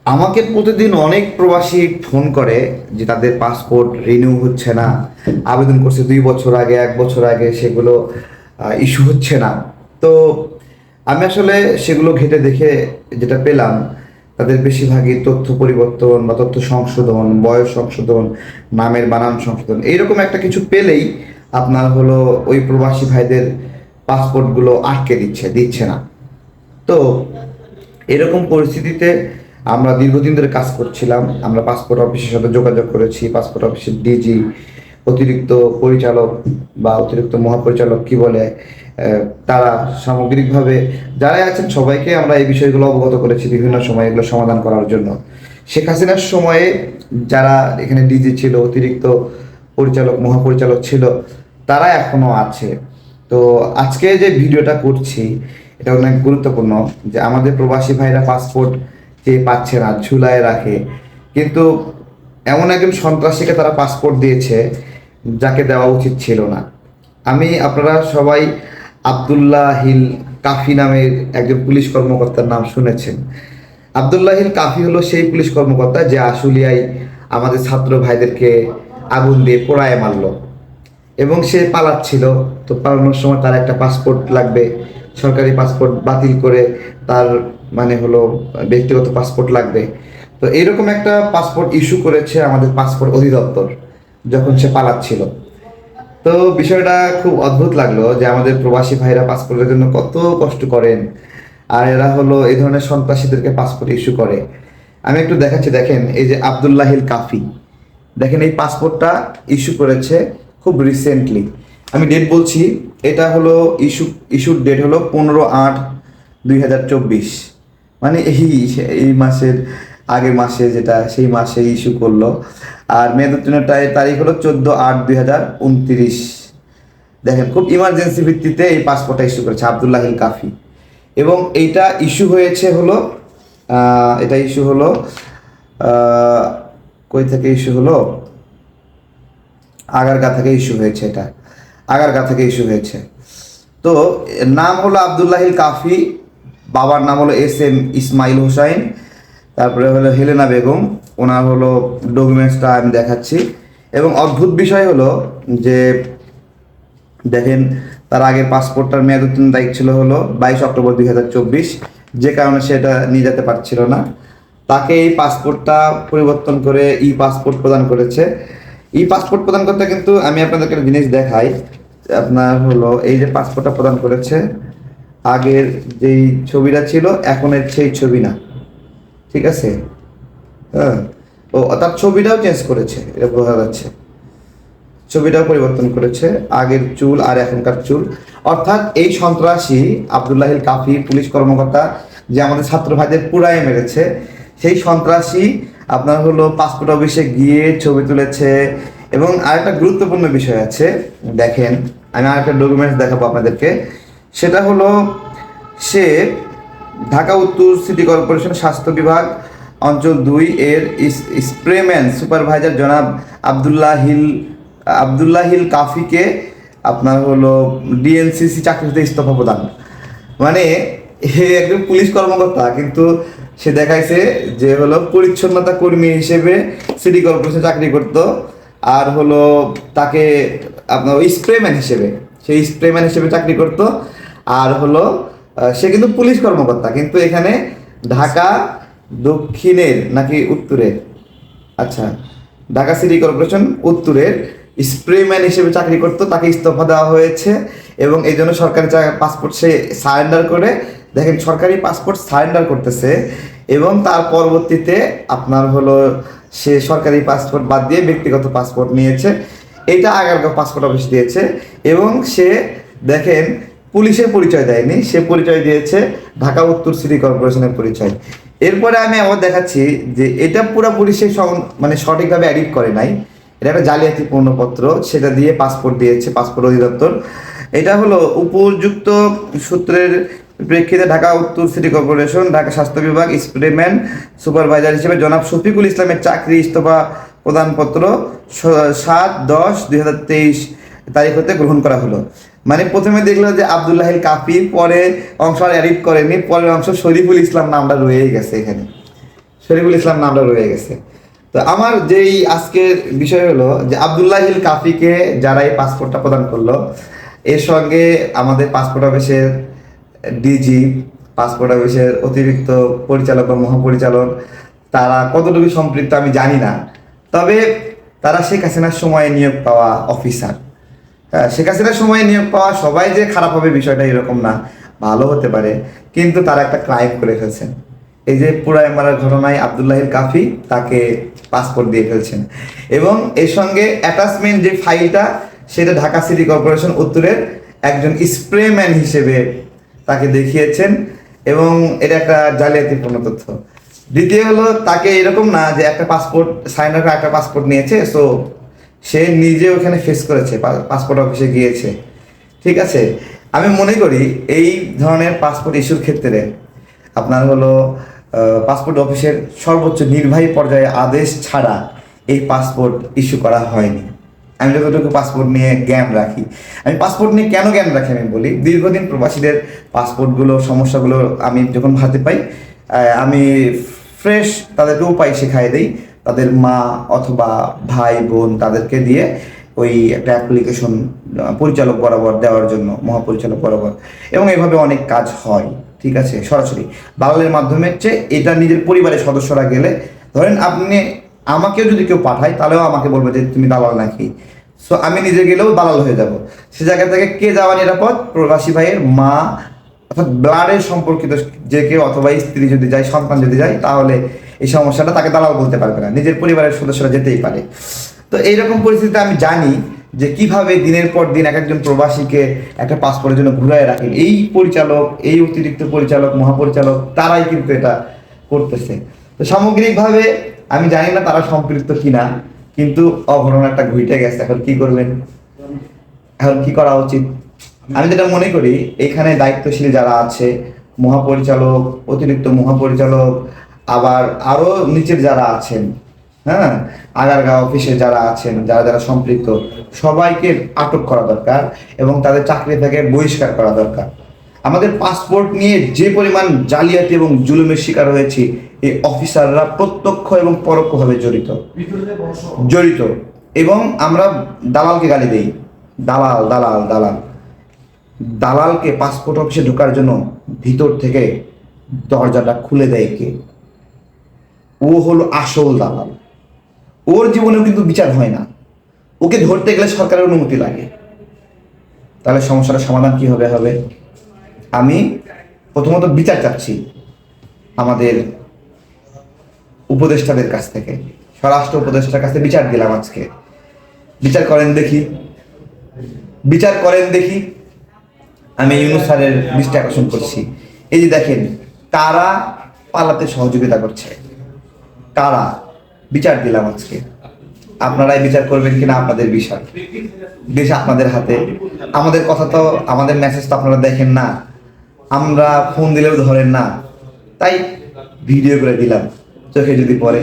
আমাকে প্রতিদিন অনেক প্রবাসী ফোন করে যে তাদের পাসপোর্ট রিনিউ হচ্ছে না। আবেদন করছে 2 বছর আগে, 1 বছর আগে, সেগুলো ইস্যু হচ্ছে না। তো আমি আসলে সেগুলো ঘেঁটে দেখে যেটা পেলাম, তাদের বেশিরভাগই তথ্য পরিবর্তন বা তথ্য সংশোধন, বয়স সংশোধন, নামের বানান সংশোধন, এইরকম একটা কিছু পেলেই আপনার হলো ওই প্রবাসী ভাইদের পাসপোর্টগুলো আটকে দিচ্ছে না। তো এরকম পরিস্থিতিতে আমরা দীর্ঘদিন ধরে কাজ করছিলাম। আমরা পাসপোর্ট অফিসের সাথে যোগাযোগ করেছি, পাসপোর্ট অফিসের ডিজি, অতিরিক্ত পরিচালক বা অতিরিক্ত মহাপরিচালক কি বলে, তারা সামগ্রিকভাবে যারাই আছেন সবাইকে আমরা এই বিষয়গুলো অবগত করেছি বিভিন্ন সময় এগুলো সমাধান করার জন্য। শেখ হাসিনার সময়ে যারা এখানে ডিজি ছিল, অতিরিক্ত পরিচালক মহাপরিচালক ছিল, তারা এখনো আছে। তো আজকে যে ভিডিওটা করছি এটা অনেক গুরুত্বপূর্ণ, যে আমাদের প্রবাসী ভাইরা পাসপোর্ট যে পাচ্ছে না, ঝুলায় রাখে, কিন্তু এমন একজন সন্ত্রাসীকে তারা পাসপোর্ট দিয়েছে যাকে দেওয়া উচিত ছিল না। আপনারা সবাই আবদুল্লাহ হিল কাফি নামের একজন পুলিশ কর্মকর্তার নাম শুনেছেন। আবদুল্লাহ হিল কাফি হলো সেই পুলিশ কর্মকর্তা যে আশুলিয়ায় আমাদের ছাত্র ভাইদেরকে আগুন দিয়ে পোড়ায় মারলো, এবং সে পালাচ্ছিল। তো পালানোর সময় তার একটা পাসপোর্ট লাগবে, সরকারি পাসপোর্ট বাতিল করে তার মানে হলো ব্যক্তিগত পাসপোর্ট লাগবে। তো এইরকম একটা পাসপোর্ট ইস্যু করেছে আমাদের পাসপোর্ট অধিদপ্তর যখন সে পালাচ্ছিল। তো বিষয়টা খুব অদ্ভুত লাগলো যে আমাদের প্রবাসী ভাইরা পাসপোর্টের জন্য কত কষ্ট করেন, আর এরা হলো এই ধরনের সন্ত্রাসীদেরকে পাসপোর্ট ইস্যু করে। আমি একটু দেখাচ্ছি, দেখেন এই যে আবদুল্লাহিল কাফি, দেখেন এই পাসপোর্টটা ইস্যু করেছে খুব রিসেন্টলি। আমি ডেট বলছি, এটা হলো ইস্যুর ডেট হলো 15/8/2024, মানে এই মাসের আগের মাসে, যেটা সেই মাসে ইস্যু করলো। আর মেয়াদ উত্তীর্ণের তারিখ হলো 14/8/2029। দেখেন খুব ইমার্জেন্সি ভিত্তিতে এই পাসপোর্টটা ইস্যু করেছে আবদুল্লাহিল কাফি। এবং এইটা ইস্যু হয়েছে হলো এটা ইস্যু হলো আহ, কই থেকে ইস্যু হলো, আগারগা থেকে ইস্যু হয়েছে। এটা আগারগা থেকে ইস্যু হয়েছে। তো নাম হলো আবদুল্লাহিল কাফি, বাবার নাম হলো SM ইসমাইল হোসাইন, তারপরে হলো হেলেনা বেগম। ওনার হলো ডকুমেন্টসটা আমি দেখাচ্ছি। এবং অদ্ভুত বিষয় হলো যে দেখেন, তার আগের পাসপোর্টটার মেয়াদ উত্তীর্ণ তারিখ ছিল হলো 22 অক্টোবর 2024, যে কারণে সেটা নিয়ে যেতে পারছিল না। তাকে এই পাসপোর্টটা পরিবর্তন করে পাসপোর্ট প্রদান করেছে। পাসপোর্ট প্রদান করতে কিন্তু আমি আপনাদেরকে একটা জিনিস দেখাই। আপনার হলো এই যে পাসপোর্টটা প্রদান করেছে, আগের যেই ছবিটা ছিল এখনের সেই ছবি না, ঠিক আছে? হ্যাঁ, ও তার ছবিটাও চেঞ্জ করেছে, এটা বোঝা যাচ্ছে। ছবিটাও পরিবর্তন করেছে, আগের চুল আর এখনকার চুল। অর্থাৎ এই সন্ত্রাসী আবদুল্লাহিল কাফি, পুলিশ কর্মকর্তা যে আমাদের ছাত্র ভাইদের পুড়ায় মেরেছে, সেই সন্ত্রাসী আপনার হলো পাসপোর্ট অফিসে গিয়ে ছবি তুলেছে। এবং আরেকটা গুরুত্বপূর্ণ বিষয় আছে, দেখেন আমি আরেকটা ডকুমেন্টস দেখাবো আপনাদেরকে। সেটা হলো সে ঢাকা উত্তর সিটি কর্পোরেশন স্বাস্থ্য বিভাগ অঞ্চল 2 এর স্প্রেম্যান সুপারভাইজার জনাব আবদুল্লাহিল কাফিকে আপনার হলো ডিএনসিসি চাকরিতে ইস্তফা প্রদান। মানে একজন পুলিশ কর্মকর্তা, কিন্তু সে দেখাইছে যে হলো পরিচ্ছন্নতা কর্মী হিসেবে সিটি কর্পোরেশনে চাকরি করত। আর হলো তাকে আপনার স্প্রেম্যান হিসেবে, সেই স্প্রেম্যান হিসেবে চাকরি করত। আর হলো সে কিন্তু পুলিশ কর্মকর্তা, কিন্তু এখানে ঢাকা দক্ষিণের নাকি উত্তরের, আচ্ছা, ঢাকা সিটি কর্পোরেশন উত্তরের স্প্রেম্যান হিসেবে চাকরি করতো, তাকে ইস্তফা দেওয়া হয়েছে। এবং এই জন্য সরকারি পাসপোর্ট সে সারেন্ডার করে, দেখেন সরকারি পাসপোর্ট সারেন্ডার করতেছে। এবং তার পরবর্তীতে আপনার হলো সে সরকারি পাসপোর্ট বাদ দিয়ে ব্যক্তিগত পাসপোর্ট নিয়েছে। এটা আগারগাঁও পাসপোর্ট অফিস দিয়েছে। এবং সে দেখেন পুলিশের পরিচয় দেয়নি, সে পরিচয় দিয়েছে ঢাকা উত্তর সিটি কর্পোরেশনের পরিচয়। এরপরে আমি আবার দেখাচ্ছি যে এটা পুরোপুরি সে মানে সঠিকভাবে এডিট করে নাই, এটা একটা জালিয়াতি পূর্ণপত্র, সেটা দিয়ে পাসপোর্ট দিয়েছে পাসপোর্ট অধিদপ্তর। এটা হলো উপযুক্ত সূত্রের প্রেক্ষিতে ঢাকা উত্তর সিটি কর্পোরেশন ঢাকা স্বাস্থ্য বিভাগ স্প্রেম্যান সুপারভাইজার হিসেবে জনাব শফিকুল ইসলামের চাকরি ইস্তফা প্রদানপত্র 7/10/2023 তারিখ হতে গ্রহণ করা হলো। মানে প্রথমে দেখলো যে আবদুল্লাহিল কাফি, পরে অংশ আর এডিট করেনি, পরের অংশ শরীফুল ইসলাম নামটা রয়েই গেছে এখানে। শরীফুল ইসলাম নামটা রয়ে গেছে। তো আমার যেই আজকের বিষয় হলো যে আব্দুল্লাহিল কাফিকে যারা এই পাসপোর্টটা প্রদান করলো, এর সঙ্গে আমাদের পাসপোর্ট অফিসের ডিজি, পাসপোর্ট অফিসের অতিরিক্ত পরিচালক বা মহাপরিচালক তারা কতটুকু সম্পৃক্ত আমি জানি না। তবে তারা শেখ হাসিনার সময়ে নিয়োগ পাওয়া অফিসার। হ্যাঁ, শেখ হাসিনার সময় নিয়োগ পাওয়া সবাই যে খারাপ হবে বিষয়টা এরকম না, ভালো হতে পারে, কিন্তু তারা একটা ক্রাইম করে ফেলছেন। এই যে পুরাই মারার ঘটনায় আব্দুল্লাহিল কাফি তাকে পাসপোর্ট দিয়ে ফেলছেন, এবং এর সঙ্গে অ্যাটাচমেন্ট যে ফাইলটা সেটা ঢাকা সিটি কর্পোরেশন উত্তরের একজন স্প্রেম্যান হিসেবে তাকে দেখিয়েছেন, এবং এটা একটা জালিয়াতিপূর্ণ তথ্য। দ্বিতীয় হলো, তাকে এরকম না যে একটা পাসপোর্ট সাইনার করে একটা পাসপোর্ট নিয়েছে, সো সে নিজে ওখানে ফেস করেছে, পাসপোর্ট অফিসে গিয়েছে, ঠিক আছে। আমি মনে করি এই ধরনের পাসপোর্ট ইস্যুর ক্ষেত্রে আপনার হলো পাসপোর্ট অফিসের সর্বোচ্চ নির্বাহী পর্যায়ে আদেশ ছাড়া এই পাসপোর্ট ইস্যু করা হয়নি। আমি যতটুকু পাসপোর্ট নিয়ে জ্ঞান রাখি, আমি পাসপোর্ট নিয়ে কেন জ্ঞান রাখি আমি বলি। দীর্ঘদিন প্রবাসীদের পাসপোর্টগুলো সমস্যাগুলো আমি যখন হাতে পাই, আমি ফ্রেশ তাদেরকে উপায় শেখাই দিই, তাদের মা অথবা ভাই বোন তাদেরকে দিয়ে ওই একটা অ্যাপ্লিকেশন পরিচালক বরাবর দেওয়ার জন্য, মহাপরিচালক বরাবর, এবং এভাবে অনেক কাজ হয়, ঠিক আছে। সরাসরি দালালের মাধ্যমে চেয়ে এটা নিজের পরিবারের সদস্যরা গেলে, ধরেন আপনি আমাকেও যদি কেউ পাঠায় তাহলেও আমাকে বলবে যে তুমি দালাল নাকি, সো আমি নিজে গেলেও দালাল হয়ে যাব। সে জায়গা থেকে কে যাওয়া নিরাপদ? প্রবাসী ভাইয়ের মা, অর্থাৎ ব্লাডের সম্পর্কিত যে কেউ, অথবা স্ত্রী যদি যায়, সন্তান যদি যায়, তাহলে এই সমস্যাটা তাকে দালাল বলতে পারবে না, নিজের পরিবারের সদস্যরা যেতেই পারে। তো এইরকম পরিস্থিতিতে আমি জানি যে কিভাবে দিনের পর দিন এক একজন প্রবাসীকে একটা পাসপোর্টের জন্য ঘুরায় রাখেন এই পরিচালক, এই অতিরিক্ত পরিচালক, মহাপরিচালক, তারাই কিন্তু এটা করতেছে। তো সামগ্রিকভাবে আমি জানি না তারা সম্পৃক্ত কিনা, কিন্তু অঘটন একটা ঘটে গেছে। এখন কি করবেন? এখন কি করা উচিত? আমি যেটা মনে করি, এখানে দায়িত্বশীল যারা আছে, মহাপরিচালক, অতিরিক্ত মহাপরিচালক, আবার আরো নিচের যারা আছেন, হ্যাঁ, আগারগাঁও অফিসে যারা আছেন, যারা যারা সম্পৃক্ত, সবাইকে আটক করা দরকার এবং তাদের চাকরি থেকে বহিষ্কার করা দরকার। আমাদের পাসপোর্ট নিয়ে যে পরিমাণ জালিয়াতি এবং জুলুমের শিকার হয়েছি, এই অফিসাররা প্রত্যক্ষ এবং পরোক্ষভাবে জড়িত। এবং আমরা দালালকে গালি দেই, দালাল দালাল দালাল। দালালকে পাসপোর্ট অফিসে ঢোকার জন্য ভিতর থেকে দরজাটা খুলে দেয় কে? ও হলো আসল দালাল। ওর জীবনেও কিন্তু বিচার হয় না, ওকে ধরতে গেলে সরকারের অনুমতি লাগে। তাহলে সমস্যাটার সমাধান কি হবে? আমি প্রথমত বিচার চাচ্ছি আমাদের উপদেষ্টাদের কাছ থেকে, স্বরাষ্ট্র উপদেষ্টার কাছে বিচার দিলাম আজকে। বিচার করেন দেখি। আমি ইউনূস স্যারের দৃষ্টি আকর্ষণ করছি। এই যে দেখেন, কারা পালাতে সহযোগিতা করছে, কারা। বিচার দিলাম আজকে, আপনারাই বিচার করবেন কিনা আপনাদের বিষয়, দেশ আপনাদের হাতে। আমাদের কথা তো, আমাদের মেসেজ তো আপনারা দেখেন না, আমরা ফোন দিলেও ধরেন না, তাই ভিডিও করে দিলাম, চোখে যদি পড়ে।